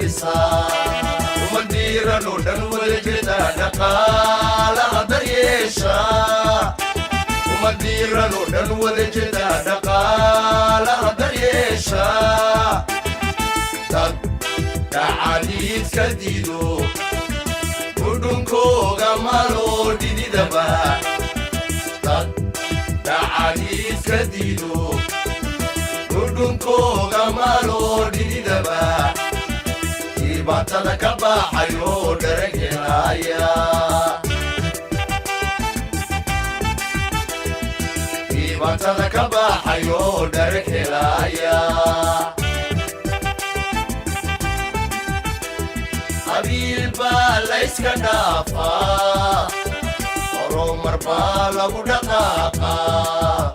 ديسا ومديرا ودن والجدا نقالها دريشا ومديرا ودن والجدا نقالها دريشا تعاليد كديدو ودنكو غمالو ديدي دبا تعاليد كديدو ودنكو غمالو ديدي دبا إباتا كبا حيو درجلايا إباتا كبا حيو درجلايا أبيل بالايس كنافا رومر بالا بدقاقا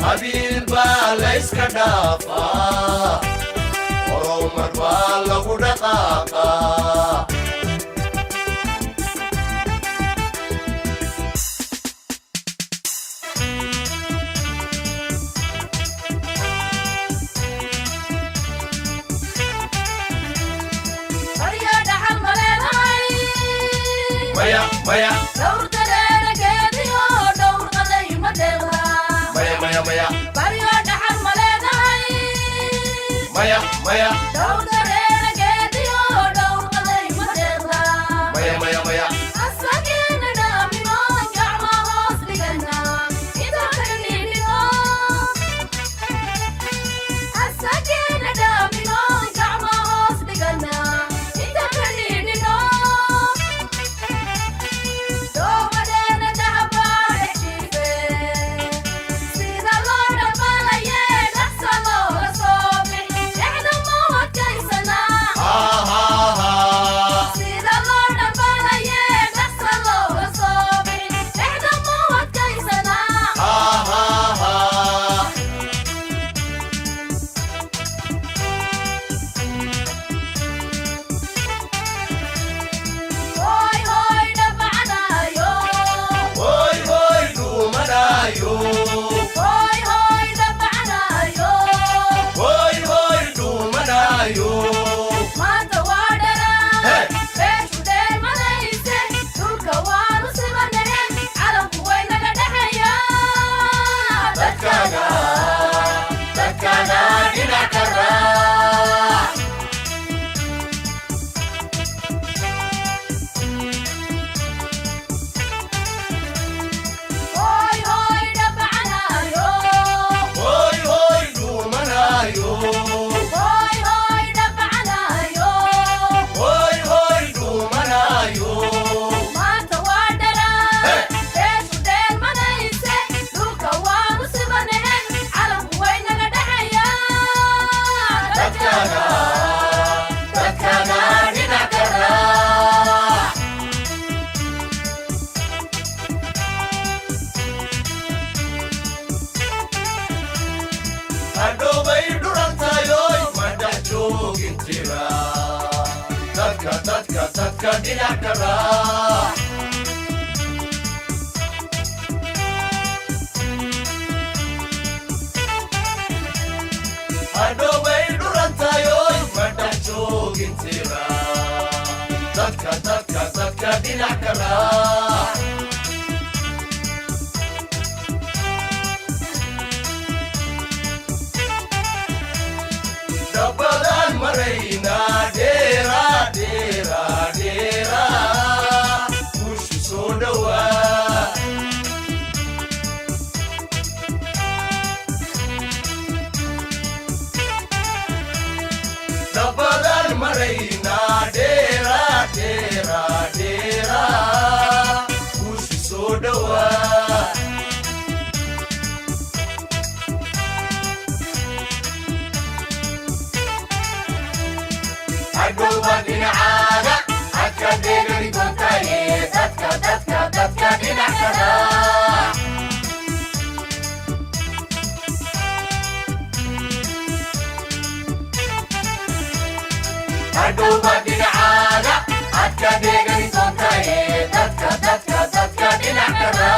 أبيل بالايس كنافا رومر بالا بدقاقا مايا دور ترى كذي دور قلي مدلها مايا بريو دحر مليناي مايا دور ترى كذي دور قلي مدلها مايا أساكن دامي ما جعما هاس لجنا إذا كني أساكن دامي ما جعما هاس لجنا إذا كني Tadka dinakara Adobay durantayo madacho gintira Tadka dinakara Dabadan marayna dera Push so dawa Dabadan marayna dera Push so dawa Agoba dinaaga Akadegari kontaye Datka dinakara Agoba dinaaga Akadegari kontaye Datka dinakara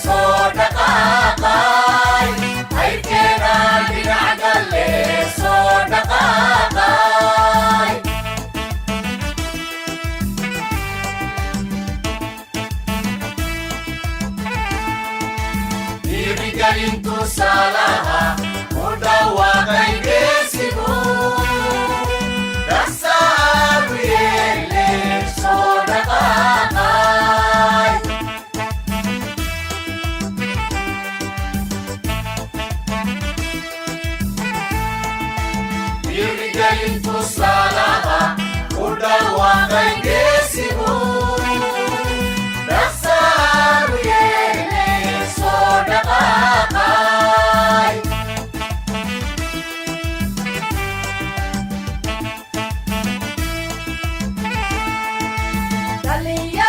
soo dhaqaaqay hayrkeenaan dhinac galle soo dhaqaaqay dhiirigelin tusaalaha ku dhawaaqay geesigu dhaqsaanu yeelle soo dhaqaaqay dhiirigelin tusaalaha ku dhawaaqay geesigu dhaqsaanu yeelle soo dhaqaaqay Dalinya